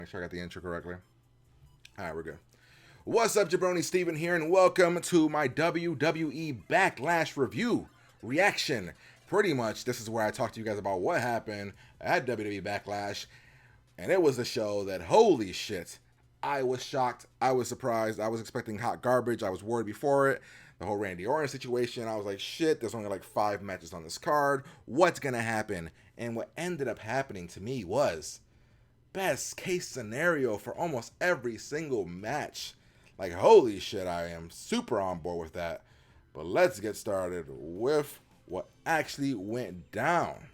Make sure I got the intro correctly. All right, we're good. What's up, Jabroni? Steven here, and welcome to my WWE BackLash review reaction. Pretty much, this is where I talk to you guys about what happened at WWE BackLash, and it was a show that, holy shit, I was shocked, I was surprised, I was expecting hot garbage, I was worried before it. The whole Randy Orton situation, I was like, shit, there's only like 5 matches on this card. What's gonna happen? And what ended up happening to me was best case scenario for almost every single match. Like, holy shit, I am super on board with that. But let's get started with what actually went down.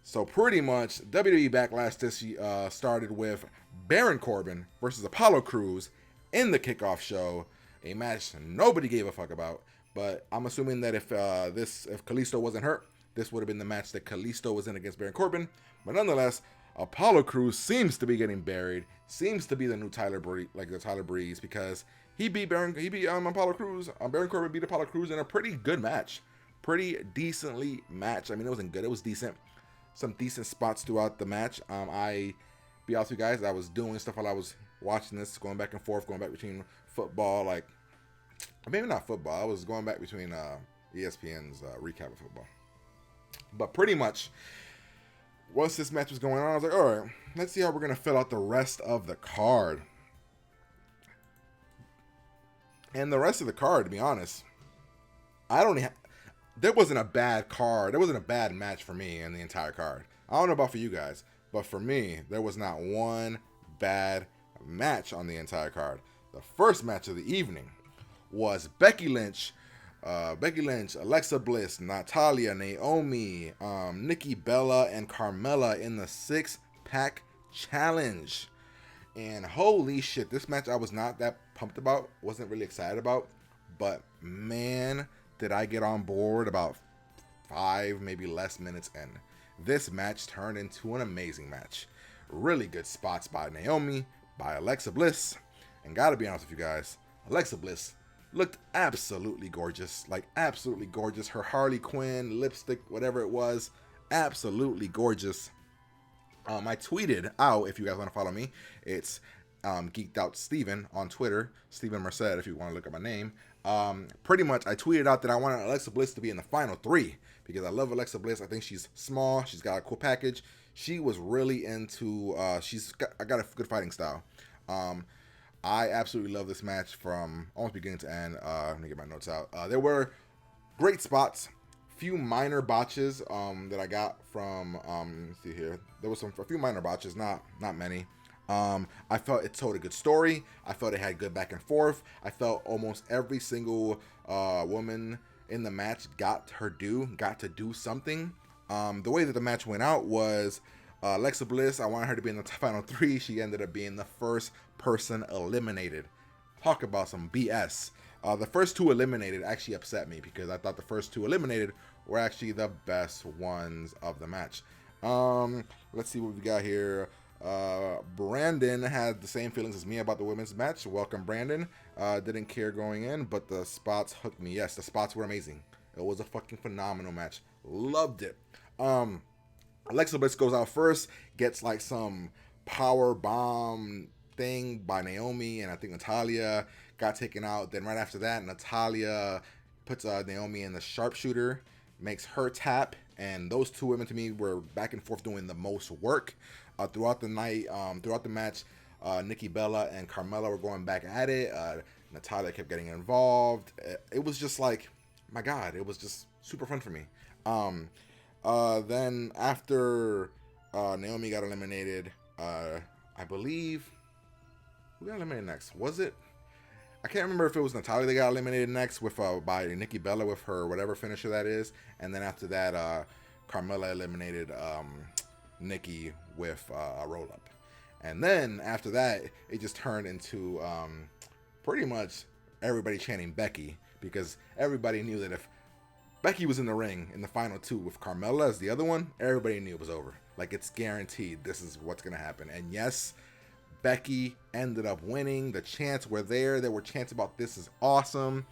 So pretty much, WWE Backlash this started with Baron Corbin versus Apollo Crews in the kickoff show. A match nobody gave a fuck about. But I'm assuming that if Kalisto wasn't hurt, this would have been the match that Kalisto was in against Baron Corbin. But nonetheless, Apollo Crews seems to be getting buried. Seems to be the new Tyler Breeze, because he beat Apollo Crews. Baron Corbin beat Apollo Crews in a pretty good match, pretty decently match. I mean, it wasn't good. It was decent. Some decent spots throughout the match. I be honest with you guys, I was doing stuff while I was watching this, going back and forth, going back between football, like maybe not football. I was going back between ESPN's recap of football. But pretty much, once this match was going on, I was like, all right, let's see how we're going to fill out the rest of the card. And the rest of the card, to be honest, there wasn't a bad card. There wasn't a bad match for me in the entire card. I don't know about for you guys, but for me, there was not one bad match on the entire card. The first match of the evening was Becky Lynch, Alexa Bliss, Natalya, Naomi, Nikki Bella, and Carmella in the 6-pack challenge. And holy shit, this match I was not that pumped about, wasn't really excited about, but man, did I get on board about 5, maybe less minutes in. This match turned into an amazing match. Really good spots by Naomi, by Alexa Bliss, and gotta be honest with you guys, Alexa Bliss looked absolutely gorgeous, like absolutely gorgeous. Her Harley Quinn lipstick, whatever it was, absolutely gorgeous. I tweeted out, if you guys want to follow me, it's Geeked Out Steven on Twitter, Steven Merced, if you want to look at my name. Pretty much, I tweeted out that I wanted Alexa Bliss to be in the final 3 because I love Alexa Bliss. I think she's small, she's got a cool package. She was really into, I got a good fighting style. I absolutely love this match from almost beginning to end. Let me get my notes out. There were great spots, few minor botches that I got from. Let's see here. There was a few minor botches, not many. I felt it told a good story. I felt it had good back and forth. I felt almost every single woman in the match got her due, got to do something. The way that the match went out was Alexa Bliss, I wanted her to be in the final 3. She ended up being the first person eliminated. Talk about some BS. The first 2 eliminated actually upset me because I thought the first 2 eliminated were actually the best ones of the match. Let's see what we got here. Brandon had the same feelings as me about the women's match. Welcome, Brandon. Didn't care going in, but the spots hooked me. Yes, the spots were amazing. It was a fucking phenomenal match. Loved it. Alexa Bliss goes out first, gets like some power bomb thing by Naomi, and I think Natalya got taken out. Then right after that, Natalya puts Naomi in the sharpshooter, makes her tap, and those 2 women to me were back and forth doing the most work throughout the night. Throughout the match, Nikki Bella and Carmella were going back at it. Natalya kept getting involved. It was just like, my God, it was just super fun for me. Then after Naomi got eliminated, I believe, who got eliminated next? Was it? I can't remember if it was Natalya that got eliminated next with by Nikki Bella with her whatever finisher that is, and then after that, Carmella eliminated Nikki with a roll up, and then after that, it just turned into pretty much everybody chanting Becky, because everybody knew that if Becky was in the ring in the final 2 with Carmella as the other one, everybody knew it was over. Like, it's guaranteed this is what's going to happen. And yes, Becky ended up winning. The chants were there. There were chants about this is awesome.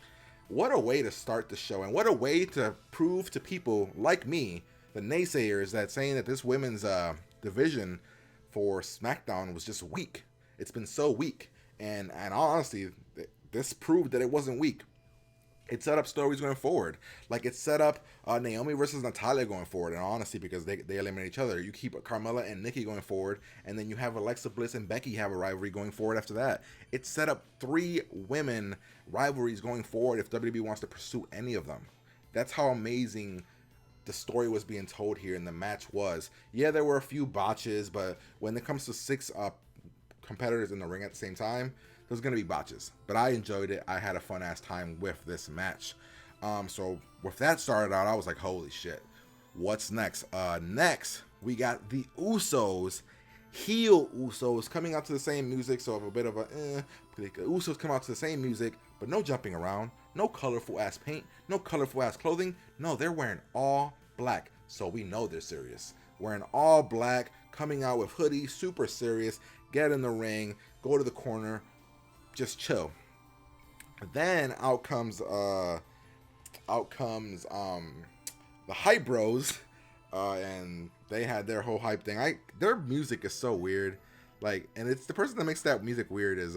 What a way to start the show, and what a way to prove to people like me, the naysayers, that saying that this women's division for SmackDown was just weak. It's been so weak, and honestly, this proved that it wasn't weak. It set up stories going forward. Like, it set up Naomi versus Natalya going forward. And honestly, because they eliminate each other. You keep Carmella and Nikki going forward. And then you have Alexa Bliss and Becky have a rivalry going forward after that. It set up 3 women rivalries going forward if WWE wants to pursue any of them. That's how amazing the story was being told here and the match was. Yeah, there were a few botches. But when it comes to 6 competitors in the ring at the same time, there's going to be botches, but I enjoyed it. I had a fun ass time with this match. So with that started out, I was like, holy shit, what's next? Next, we got the Usos, heel Usos, coming out to the same music. So a bit of a, the Usos come out to the same music, but no jumping around, no colorful ass paint, no colorful ass clothing. No, they're wearing all black. So we know they're serious. Wearing all black, coming out with hoodies, super serious, get in the ring, go to the corner, just chill. Then out comes the Hype Bros, and they had their whole hype thing. Their music is so weird, like, and it's the person that makes that music weird is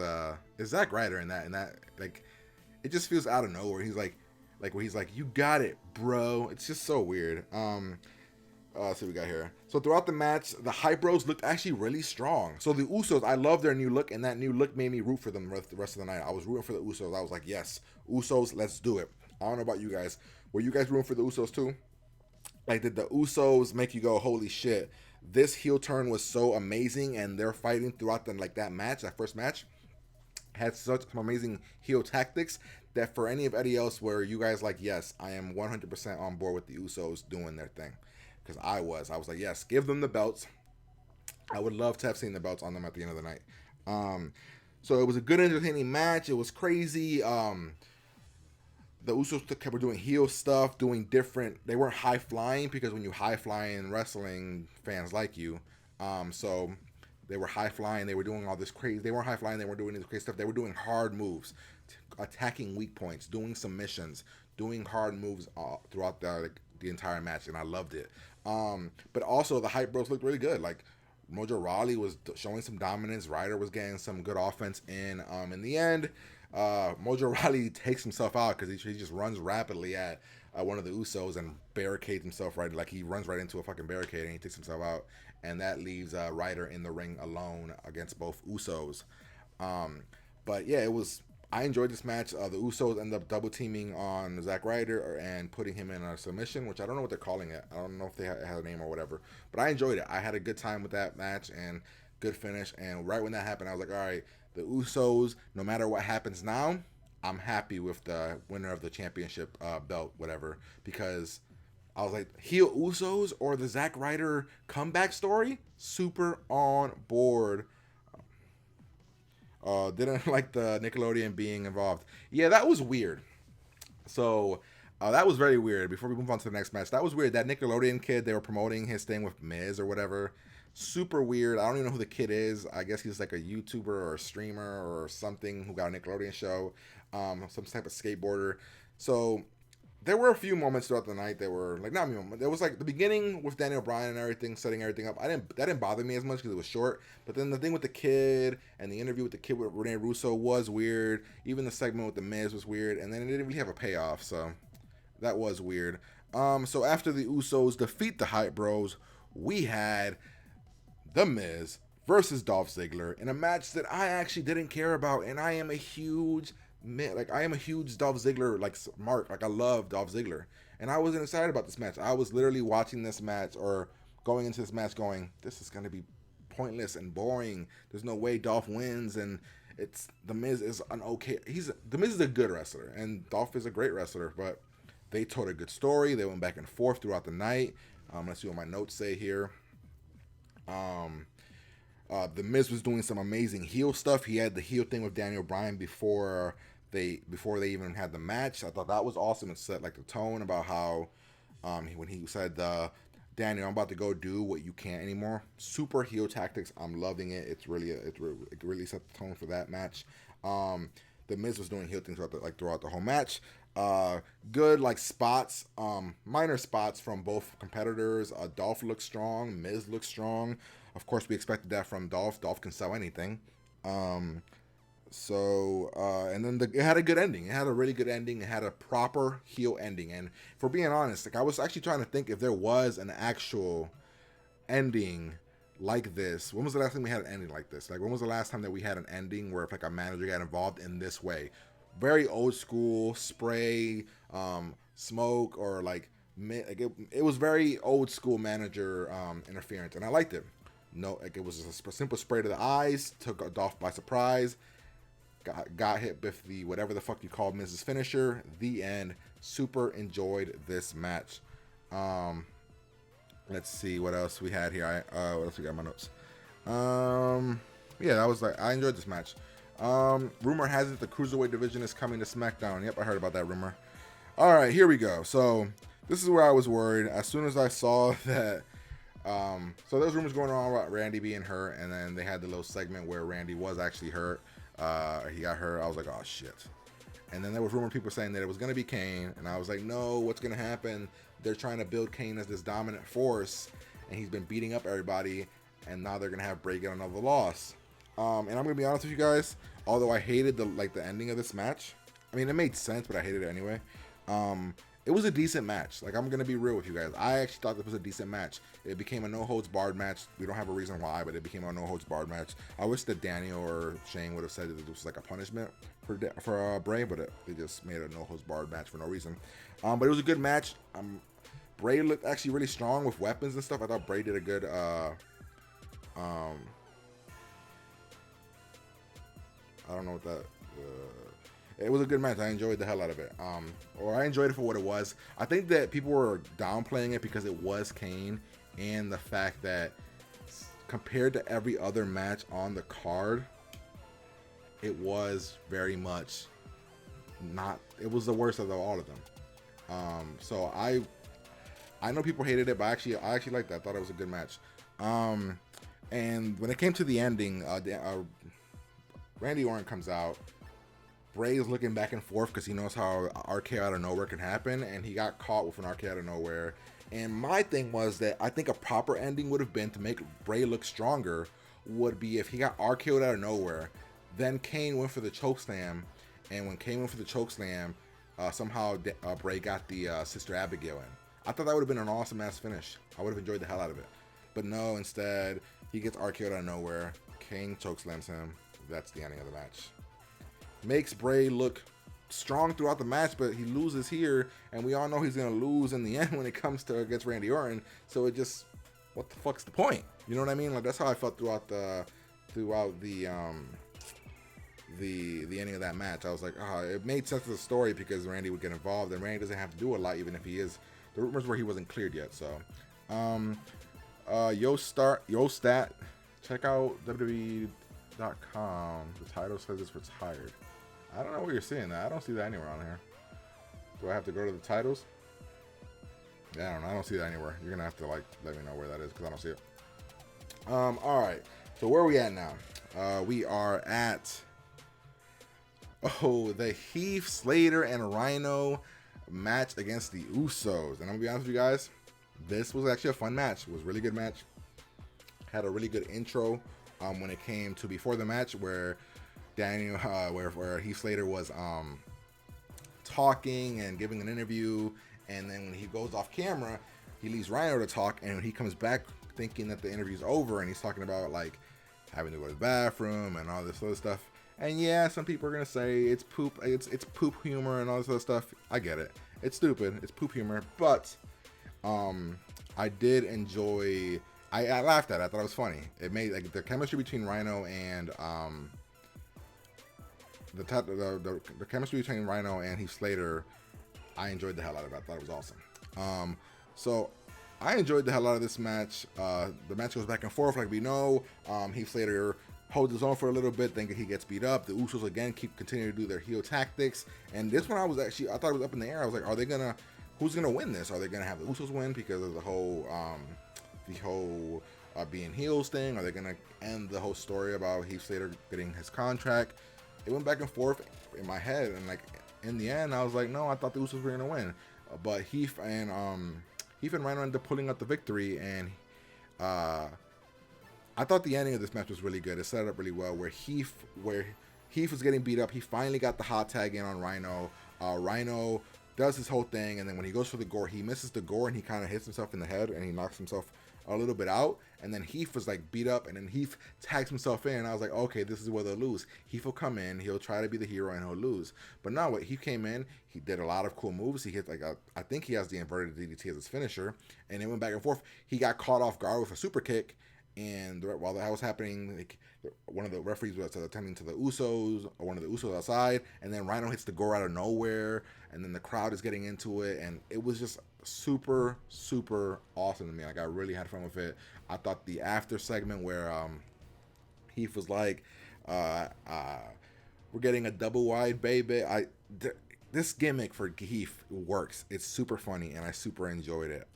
Zack Ryder, and that like, it just feels out of nowhere. He's like where he's like, you got it, bro. It's just so weird. Let's see what we got here. So throughout the match, the Hype Bros looked actually really strong. So the Usos, I love their new look, and that new look made me root for them the rest of the night. I was rooting for the Usos. I was like, yes, Usos, let's do it. I don't know about you guys. Were you guys rooting for the Usos too? Like, did the Usos make you go, holy shit, this heel turn was so amazing, and they're fighting throughout that first match, had such amazing heel tactics that for any of Eddie else, were you guys like, yes, I am 100% on board with the Usos doing their thing? Because I was like, yes, give them the belts. I would love to have seen the belts on them at the end of the night. So it was a good, entertaining match. It was crazy. The Usos kept doing heel stuff, doing different. They weren't high flying, because when you high fly in wrestling, fans like you. So they were high flying. They were doing all this crazy. They weren't high flying. They weren't doing this crazy stuff. They were doing hard moves, attacking weak points, doing submissions, doing hard moves throughout the entire match, and I loved it. But also the Hype Bros looked really good. Like, Mojo Rawley was showing some dominance. Ryder was getting some good offense in. In the end, Mojo Rawley takes himself out because he just runs rapidly at one of the Usos and barricades himself right. Like, he runs right into a fucking barricade and he takes himself out, and that leaves Ryder in the ring alone against both Usos. But yeah, I enjoyed this match. The Usos end up double teaming on Zack Ryder and putting him in a submission, which I don't know what they're calling it. I don't know if they had a name or whatever, but I enjoyed it. I had a good time with that match and good finish. And right when that happened, I was like, all right, the Usos, no matter what happens now, I'm happy with the winner of the championship belt, whatever, because I was like, heel Usos or the Zack Ryder comeback story, super on board. Didn't like the Nickelodeon being involved. Yeah, that was weird. So that was very weird. Before we move on to the next match, that was weird. That Nickelodeon kid, they were promoting his thing with Miz or whatever. Super weird. I don't even know who the kid is. I guess he's like a YouTuber or a streamer or something who got a Nickelodeon show. Some type of skateboarder. So there were a few moments throughout the night that were like, not a moment. There was like the beginning with Daniel Bryan and everything, setting everything up. That didn't bother me as much because it was short. But then the thing with the kid and the interview with the kid with Rene Russo was weird. Even the segment with the Miz was weird, and then it didn't really have a payoff, so that was weird. So after the Usos defeat the Hype Bros, we had the Miz versus Dolph Ziggler in a match that I actually didn't care about, and I am a huge Dolph Ziggler mark. Like, I love Dolph Ziggler, and I wasn't excited about this match. I was literally watching this match or going into this match going, this is gonna be pointless and boring. There's no way Dolph wins, and the Miz is the Miz is a good wrestler, and Dolph is a great wrestler, but they told a good story. They went back and forth throughout the night. Let's see what my notes say here. The Miz was doing some amazing heel stuff. He had the heel thing with Daniel Bryan before they even had the match. I thought that was awesome. It set like the tone about how when he said, Daniel, I'm about to go do what you can't anymore. Super heel tactics. I'm loving it. It really set the tone for that match. The Miz was doing heel things throughout the whole match. Good spots, minor spots from both competitors. Dolph looked strong. Miz looked strong. Of course, we expected that from Dolph. Dolph can sell anything. And then it had a good ending. It had a really good ending. It had a proper heel ending. And for being honest, like I was actually trying to think if there was an actual ending like this. When was the last time we had an ending like this? Like when was the last time that we had an ending where like a manager got involved in this way? Very old school, spray, smoke, or like it was very old school manager interference, and I liked it. No, like it was a simple spray to the eyes, took Dolph by surprise, got hit with the whatever the fuck you call Mrs. Finisher. The end. Super enjoyed this match. Let's see what else we had here. What else we got in my notes? Yeah, that was like I enjoyed this match. Rumor has it the cruiserweight division is coming to SmackDown. Yep, I heard about that rumor. All right, here we go. So this is where I was worried as soon as I saw that. So there's rumors going on about Randy being hurt, and then they had the little segment where Randy was actually hurt. He got hurt. I was like, oh shit. And then there was people saying that it was going to be Kane, and I was like, no, what's going to happen? They're trying to build Kane as this dominant force, and he's been beating up everybody, and now they're going to have Bray get another loss. And I'm going to be honest with you guys, although I hated the ending of this match. I mean, it made sense, but I hated it anyway. It was a decent match. Like, I'm going to be real with you guys. I actually thought this was a decent match. It became a no-holds-barred match. We don't have a reason why, but it became a no-holds-barred match. I wish that Daniel or Shane would have said that this was like a punishment for Bray, but they just made a no-holds-barred match for no reason. But it was a good match. Bray looked actually really strong with weapons and stuff. I thought Bray did a good... I don't know what that... it was a good match. I enjoyed the hell out of it. Or I enjoyed it for what it was. I think that people were downplaying it because it was Kane, and the fact that compared to every other match on the card, it was very much not. It was the worst of all of them. So I know people hated it, but I actually liked that. I thought it was a good match. And when it came to the ending, Randy Orton comes out. Bray is looking back and forth because he knows how RKO out of nowhere can happen, and he got caught with an RKO out of nowhere. And my thing was that I think a proper ending would have been to make Bray look stronger would be if he got RKO'd out of nowhere, then Kane went for the chokeslam, and when Kane went for the chokeslam, somehow Bray got the Sister Abigail in. I thought that would have been an awesome ass finish. I would have enjoyed the hell out of it. But no, instead, he gets RKO'd out of nowhere. Kane chokeslams him. That's the ending of the match. Makes Bray look strong throughout the match, but he loses here, and we all know he's gonna lose in the end when it comes to against Randy Orton. So it just, what the fuck's the point? You know what I mean? Like that's how I felt throughout the ending of that match. I was like, it made sense of the story because Randy would get involved, and Randy doesn't have to do a lot, even if he is. The rumors were he wasn't cleared yet. So, Yo Stat, check out WWE.com. The title says it's retired. I don't know where you're seeing that. I don't see that anywhere on here. Do I have to go to the titles? Yeah, I don't know. I don't see that anywhere. You're gonna have to like let me know where that is because I don't see it. All right. So where are we at now? We are at the Heath Slater and Rhyno match against the Usos. And I'm gonna be honest with you guys, this was actually a fun match. It was a really good match. Had a really good intro when it came to before the match where Daniel, where Heath Slater was talking and giving an interview, and then when he goes off camera, he leaves Rhyno to talk, and when he comes back thinking that the interview's over, and he's talking about like having to go to the bathroom and all this other stuff. And yeah, some people are gonna say it's poop, it's poop humor and all this other stuff. I get it. It's stupid. It's poop humor, but I did enjoy. I laughed at it. I thought it was funny. It made like the chemistry between Rhyno and the chemistry between Rhyno and Heath Slater. I enjoyed the hell out of it. I thought it was awesome. So I enjoyed the hell out of this match. The match goes back and forth, like we know. Heath Slater holds his own for a little bit, then he gets beat up. The Usos again continuing to do their heel tactics. And this one I thought it was up in the air. I was like, who's gonna win this? Are they gonna have the Usos win because of the whole being heels thing? Are they gonna end the whole story about Heath Slater getting his contract? It went back and forth in my head, and like in the end, I was like, no, I thought the Usos were gonna win, but Heath and Rhyno ended up pulling out the victory, and I thought the ending of this match was really good. It set it up really well. Where Heath was getting beat up, he finally got the hot tag in on Rhyno. Rhyno does his whole thing, and then when he goes for the gore, he misses the gore and he kind of hits himself in the head and he knocks himself a little bit out. And then Heath was like beat up, and then Heath tags himself in. And I was like, okay, this is where they'll lose. Heath will come in, he'll try to be the hero, and he'll lose. But no, what he came in, he did a lot of cool moves. He hit I think he has the inverted DDT as his finisher, and it went back and forth. He got caught off guard with a super kick. And while that was happening, like, one of the referees was attending to the Usos, or one of the Usos outside, and then Rhyno hits the gore out of nowhere, and then the crowd is getting into it, and it was just super, super awesome to me. Like, I really had fun with it. I thought the after segment where Heath was like, we're getting a double wide, baby. This gimmick for Heath works. It's super funny, and I super enjoyed it.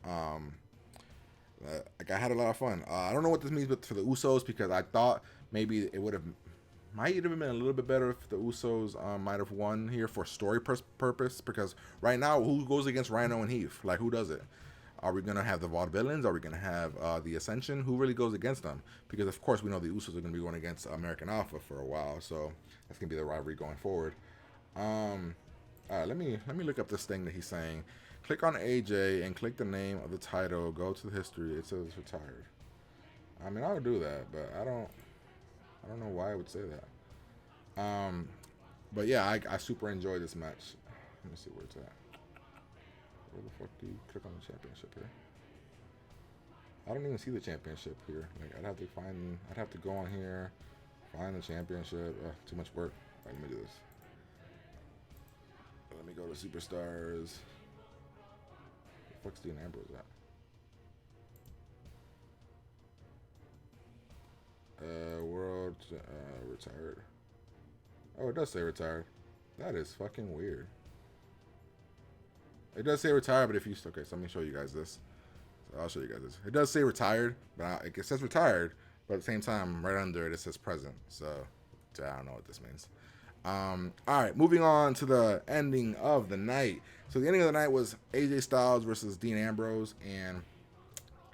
Like, I had a lot of fun. I don't know what this means for the Usos, because I thought maybe it might have been a little bit better if the Usos might have won here for story purpose, because right now, who goes against Rhyno and Heath? Like, who does it? Are we going to have the Vaudevillains? Are we going to have the Ascension? Who really goes against them? Because, of course, we know the Usos are going to be going against American Alpha for a while, so that's going to be the rivalry going forward. All right, let me look up this thing that he's saying. Click on AJ and click the name of the title. Go to the history. It says retired. I mean, I would do that, but I don't know why I would say that. But yeah, I super enjoyed this match. Let me see where it's at. Where the fuck do you click on the championship here? I don't even see the championship here. Like, I'd have to go on here, find the championship. Too much work. All right, let me do this. Let me go to Superstars. Where the fuck's Dean Ambrose at? World retired. Oh, it does say retired. That is fucking weird. It does say retired, but if you okay, so let me show you guys this. So I'll show you guys this. It does say retired, but it says retired, but at the same time, right under it, it says present. So I don't know what this means. All right, moving on to the ending of the night. So the ending of the night was AJ Styles versus Dean Ambrose, and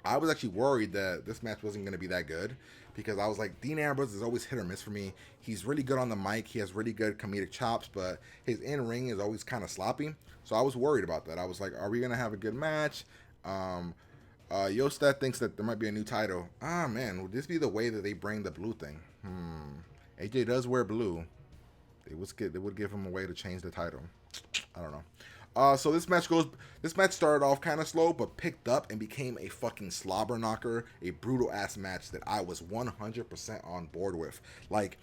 I was actually worried that this match wasn't going to be that good, because I was like, Dean Ambrose is always hit or miss for me. He's really good on the mic. He has really good comedic chops, but his in-ring is always kind of sloppy. So I was worried about that. I was like, are we going to have a good match? Yostat thinks that there might be a new title. Man, would this be the way that they bring the blue thing? AJ does wear blue. They would give him a way to change the title. I don't know. So this match started off kind of slow, but picked up and became a fucking slobber knocker, a brutal ass match that I was 100% on board with. Like,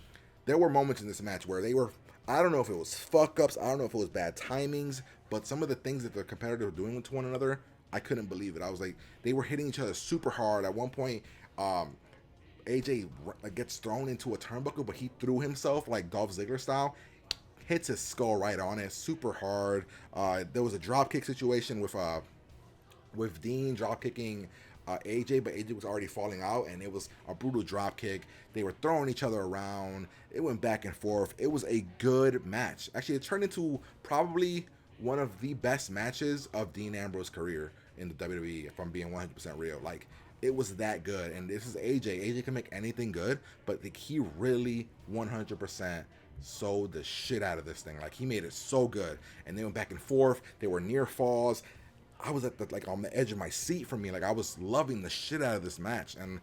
there were moments in this match where they were, I don't know if it was fuck ups, I don't know if it was bad timings, but some of the things that the competitors were doing to one another, I couldn't believe it. I was like, they were hitting each other super hard. At one point, AJ gets thrown into a turnbuckle, but he threw himself like Dolph Ziggler style, hits his skull right on it, super hard. There was a drop kick situation with Dean drop kicking AJ, but AJ was already falling out, and it was a brutal drop kick. They were throwing each other around. It went back and forth. It was a good match. Actually, it turned into probably one of the best matches of Dean Ambrose's career in the WWE, if I'm being 100% real. Like, it was that good, and this is AJ. AJ can make anything good, but he really 100% sold the shit out of this thing. Like, he made it so good, and they went back and forth. They were near falls. I was at on the edge of my seat for me. Like, I was loving the shit out of this match, and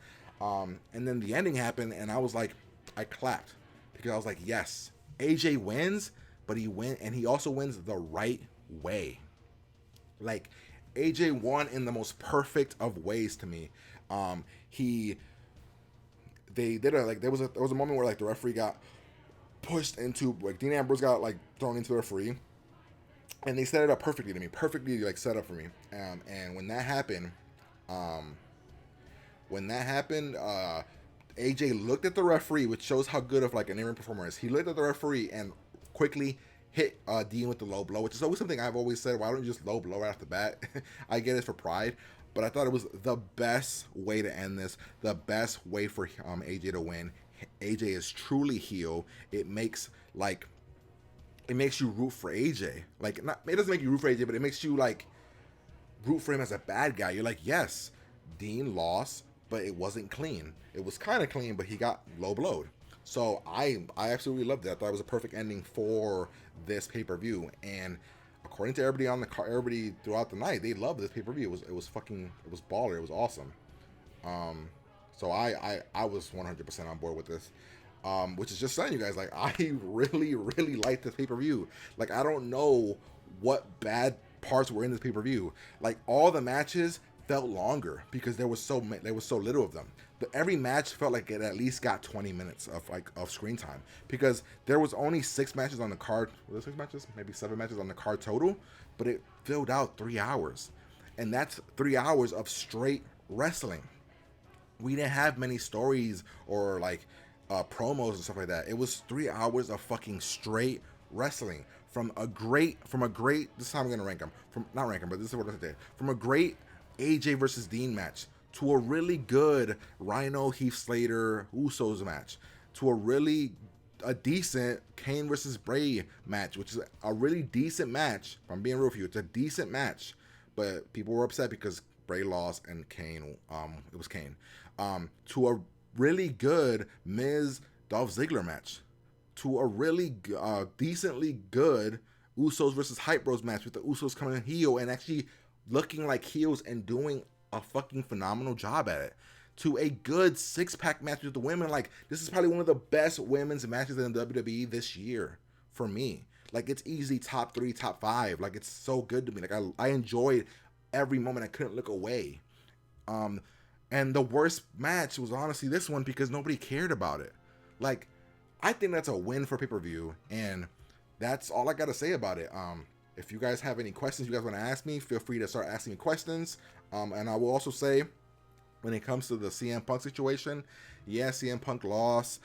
then the ending happened, and I was like, I clapped, because I was like, yes, AJ wins, but he also wins the right way. Like, AJ won in the most perfect of ways to me. There was a moment where like the referee got pushed into, like, Dean Ambrose got like thrown into the referee, and they set it up perfectly to me, like set up for me. And when that happened, AJ looked at the referee, which shows how good of like an in-ring performer is. He looked at the referee and quickly hit Dean with the low blow, which is always something I've always said. Why don't you just low blow right off the bat? I get it for pride, but I thought it was the best way to end this, the best way for AJ to win. AJ is truly heel. It makes you root for AJ. Like, it doesn't make you root for AJ, but it makes you like root for him as a bad guy. You're like, yes, Dean lost, but it wasn't clean. It was kind of clean, but he got low blowed. So I absolutely loved it. I thought it was a perfect ending for this pay-per-view. And according to everybody on the car, everybody throughout the night, they loved this pay-per-view. It was baller. It was awesome. So I was 100% on board with this. Which is just saying, you guys, like, I really, really like this pay-per-view. Like, I don't know what bad parts were in this pay-per-view. Like, all the matches felt longer because there was so little of them. Every match felt like it at least got 20 minutes of screen time, because there was only 6 matches on the card. Were there 6 matches? Maybe 7 matches on the card total, but it filled out 3 hours, and that's 3 hours of straight wrestling. We didn't have many stories or like promos and stuff like that. It was 3 hours of fucking straight wrestling from a great. This is how I'm gonna rank them. But this is what I did. From a great AJ versus Dean match to a really good Rhyno Heath Slater Usos match to a decent Kane versus Bray match, which is a really decent match. If I'm being real with you, it's a decent match, but people were upset because Bray lost and Kane, it was Kane. To a really good Miz Dolph Ziggler match, to a really decently good Usos versus Hype Bros match with the Usos coming heel and actually looking like heels and doing a fucking phenomenal job at it, to a good 6-pack match with the women. Like, this is probably one of the best women's matches in WWE this year for me. Like, it's easily top 3, top 5. Like, it's so good to me. Like, I enjoyed every moment. I couldn't look away. And the worst match was honestly this one, because nobody cared about it. Like, I think that's a win for pay-per-view, and that's all I gotta say about it. If you guys have any questions you guys want to ask me, feel free to start asking me questions. And I will also say, when it comes to the CM Punk situation, yeah, CM Punk lost.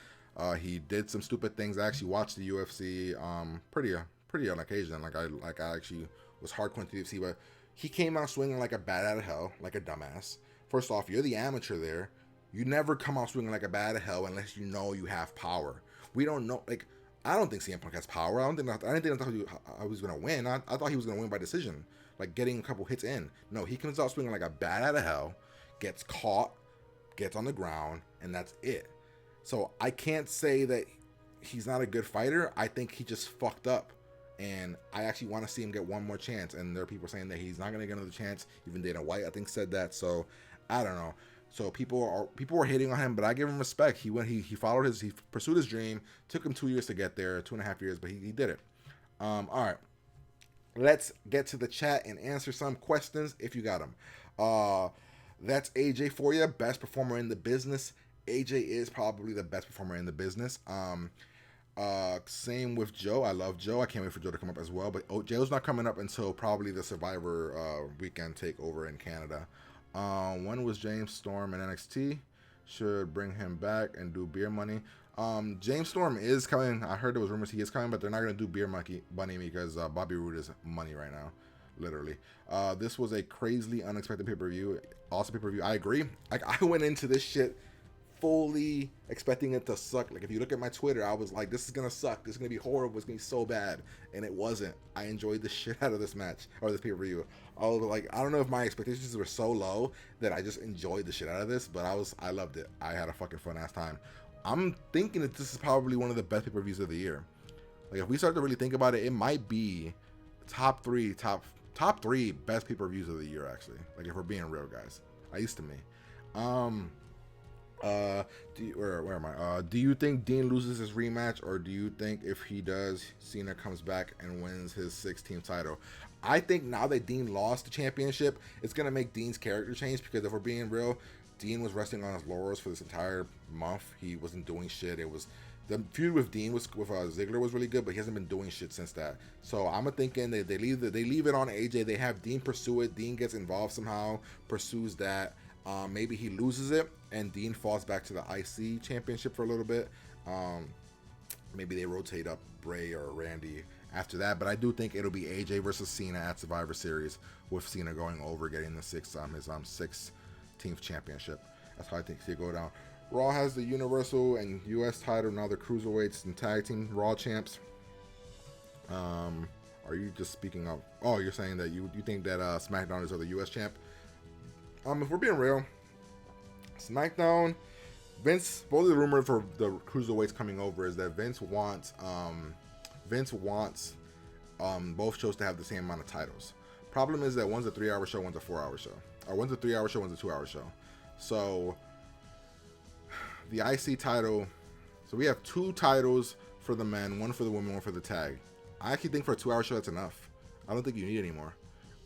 He did some stupid things. I actually watched the UFC pretty on occasion. Like I actually was hardcore into the UFC, but he came out swinging like a bat out of hell, like a dumbass. First off, you're the amateur there. You never come out swinging like a bat out of hell unless you know you have power. We don't know. Like, I don't think CM Punk has power. I didn't think he was gonna win. I thought he was gonna win by decision, like getting a couple hits in. No, he comes out swinging like a bat out of hell, gets caught, gets on the ground, and that's it. So I can't say that he's not a good fighter. I think he just fucked up, and I actually want to see him get one more chance. And there are people saying that he's not gonna get another chance. Even Dana White, I think, said that. So I don't know. So people were hating on him, but I give him respect. He pursued his dream. Took him 2 years to get there, 2.5 years, but he did it. All right, let's get to the chat and answer some questions if you got them. That's AJ for you, best performer in the business. AJ is probably the best performer in the business. Same with Joe. I love Joe. I can't wait for Joe to come up as well. But Joe's not coming up until probably the Survivor weekend takeover in Canada. When was James Storm in NXT? Should bring him back and do beer money. James Storm is coming. I heard there was rumors he is coming, but they're not going to do beer money because Bobby Roode is money right now, literally. This was a crazily unexpected pay-per-view. Also pay-per-view. I agree. Like, I went into this shit fully expecting it to suck. Like, if you look at my Twitter, I was like, this is gonna suck, this is gonna be horrible, it's gonna be so bad, and it wasn't. I enjoyed the shit out of this match, or this pay-per-view. I was like, I don't know if my expectations were so low that I just enjoyed the shit out of this, but I loved it. I had a fucking fun ass time. I'm thinking that this is probably one of the best pay-per-views of the year. Like, if we start to really think about it, it might be top three best pay-per-views of the year, actually. Like, if we're being real, guys. At least to me. Where am I? Do you think Dean loses his rematch, or do you think if he does, Cena comes back and wins his 6-team title? I think now that Dean lost the championship, it's gonna make Dean's character change, because if we're being real, Dean was resting on his laurels for this entire month. He wasn't doing shit. It was the feud with Dean with Ziggler was really good, but he hasn't been doing shit since that. So I'm thinking that they leave it on AJ. They have Dean pursue it. Dean gets involved somehow, pursues that. Maybe he loses it and Dean falls back to the IC championship for a little bit. Maybe they rotate up Bray or Randy after that. But I do think it'll be AJ versus Cena at Survivor Series, with Cena going over, getting his 6-team championship. That's how I think he'll go down. Raw has the Universal and US title. Now the Cruiserweights and Tag Team Raw champs. Are you just speaking of... Oh, you're saying that you think that SmackDown is the US champ? If we're being real, SmackDown. Vince, both of the rumors for the cruiserweights coming over is that Vince wants both shows to have the same amount of titles. Problem is that one's a 3-hour show, one's a 4-hour show, or one's a 3-hour show, one's a 2-hour show. So the IC title, so we have 2 titles for the men, 1 for the women, 1 for the tag. I actually think for a 2-hour show that's enough. I don't think you need any more.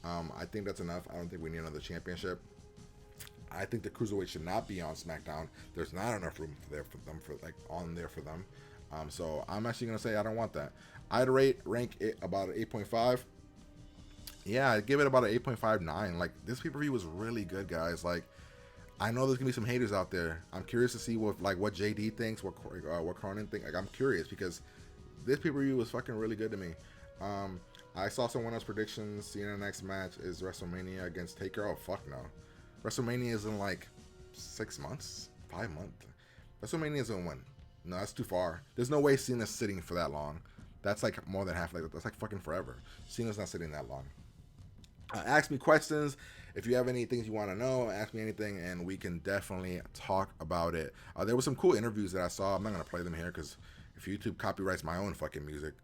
I think that's enough. I don't think we need another championship. I think the cruiserweight should not be on SmackDown. There's not enough room there for them, on there for them. So I'm actually gonna say I don't want that. I'd rank it about an 8.5. Yeah, I'd give it about an 8.59. Like, this pay-per-view was really good, guys. Like, I know there's gonna be some haters out there. I'm curious to see what JD thinks, what Cronin thinks. Like, I'm curious because this pay-per-view was fucking really good to me. I saw someone else's predictions. Cena next match is WrestleMania against Taker. Oh, fuck no. WrestleMania is in like 6 months, 5 months. WrestleMania is in when? No, that's too far. There's no way Cena's sitting for that long. That's like more than half. Like, that's like fucking forever. Cena's not sitting that long. Ask me questions. If you have any things you want to know, ask me anything, and we can definitely talk about it. There were some cool interviews that I saw. I'm not gonna play them here because if YouTube copyrights my own fucking music,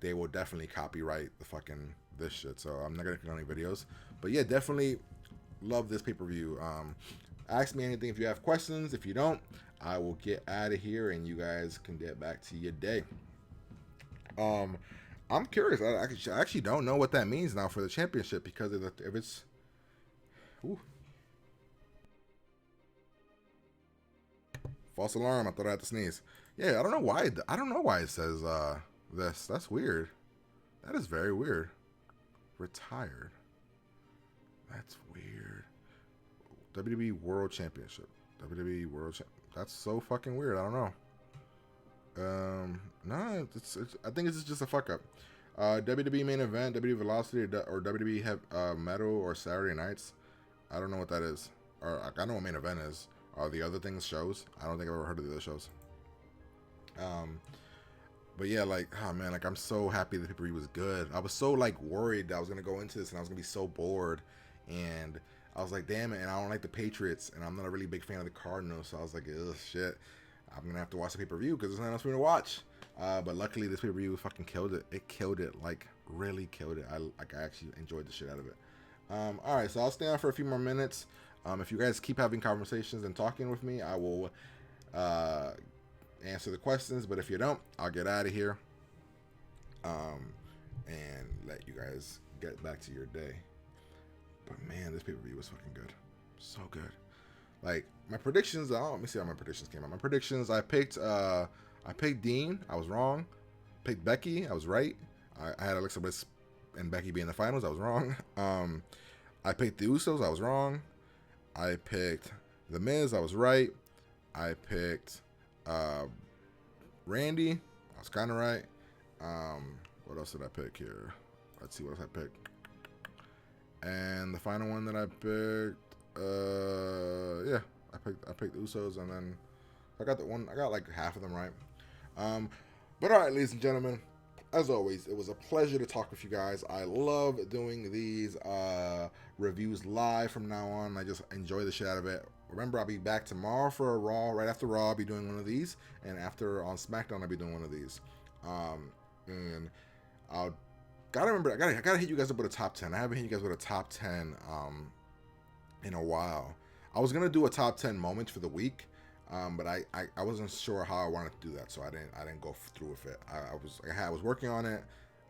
they will definitely copyright the fucking this shit. So I'm not gonna click on any videos. But yeah, definitely love this pay-per-view. Ask me anything if you have questions. If you don't, I will get out of here and you guys can get back to your day. I'm curious. I actually don't know what that means now for the championship because if it's, ooh, false alarm. I thought I had to sneeze. Yeah, I don't know why. I don't know why it says this. That's weird. That is very weird. Retired. That's weird. WWE World Championship. WWE World Champ. That's so fucking weird. I don't know. No, I think it's just a fuck up. WWE main event, WWE Velocity, or WWE Metal or Saturday Nights. I don't know what that is. Or I know what main event is. Are the other things shows? I don't think I've ever heard of the other shows. But yeah, like, oh man, like I'm so happy the pay-per-view was good. I was so like worried that I was gonna go into this and I was gonna be so bored, and I was like, damn it, and I don't like the Patriots, and I'm not a really big fan of the Cardinals, so I was like, ugh, shit, I'm gonna have to watch the pay-per-view because there's nothing else for me to watch. But luckily, this pay-per-view fucking killed it. It killed it, like really killed it. I actually enjoyed the shit out of it. All right, so I'll stay on for a few more minutes. If you guys keep having conversations and talking with me, I will answer the questions. But if you don't, I'll get out of here and let you guys get back to your day. But man, this pay-per-view was fucking good. So good. Like my predictions, let me see how my predictions came out. My predictions, I picked Dean, I was wrong. Picked Becky, I was right. I had Alexa Bliss and Becky be in the finals, I was wrong. I picked the Usos, I was wrong. I picked The Miz, I was right. I picked Randy, I was kind of right. What else did I pick here? Let's see what else I picked. And the final one that I picked, yeah, I picked the Usos, and then I got like half of them right. But all right, ladies and gentlemen, as always, it was a pleasure to talk with you guys. I love doing these reviews live from now on. I just enjoy the shit out of it. Remember, I'll be back tomorrow for a Raw. Right after Raw, I'll be doing one of these, and after on SmackDown, I'll be doing one of these. And I'll gotta remember, I gotta hit you guys up with a top 10. I haven't hit you guys with a top 10 in a while. I was gonna do a top 10 moments for the week, but I wasn't sure how I wanted to do that, so I didn't go through with it. I was working on it.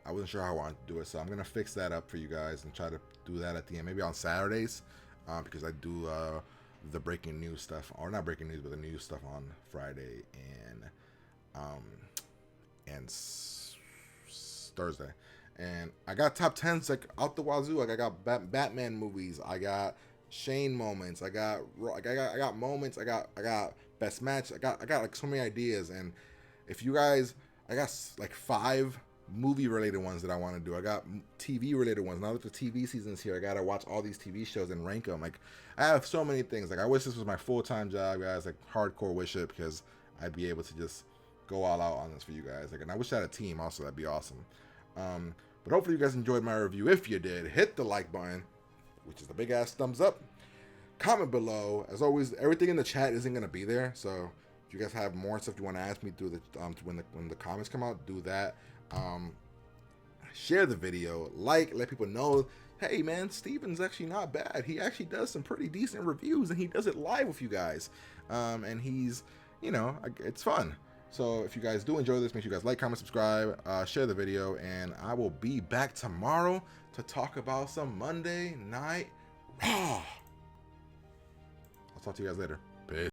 I wasn't sure how I wanted to do it, so I'm gonna fix that up for you guys and try to do that at the end, maybe on Saturdays, because I do the breaking news stuff, or not breaking news, but the news stuff on Friday and Thursday. And I got top 10s like out the wazoo. Like I got Batman movies. I got Shane moments. I got moments. I got best match. I got like so many ideas. And if you guys, I got like 5 movie related ones that I want to do. I got TV related ones. Now that the TV season's here, I gotta watch all these TV shows and rank them. Like I have so many things. Like I wish this was my full-time job, guys. Like hardcore wish it, because I'd be able to just go all out on this for you guys. Like, and I wish I had a team also. That'd be awesome. But hopefully you guys enjoyed my review. If you did, hit the like button, which is the big ass thumbs up. comment below. As always, everything in the chat isn't gonna be there, so if you guys have more stuff you want to ask me through the when the comments come out, do that. Share the video, let people know, hey man, Steven's actually not bad. He actually does some pretty decent reviews, and he does it live with you guys. And he's, you know, it's fun. So if you guys do enjoy this, make sure you guys like, comment, subscribe, share the video, and I will be back tomorrow to talk about some Monday Night Raw. I'll talk to you guys later. Peace.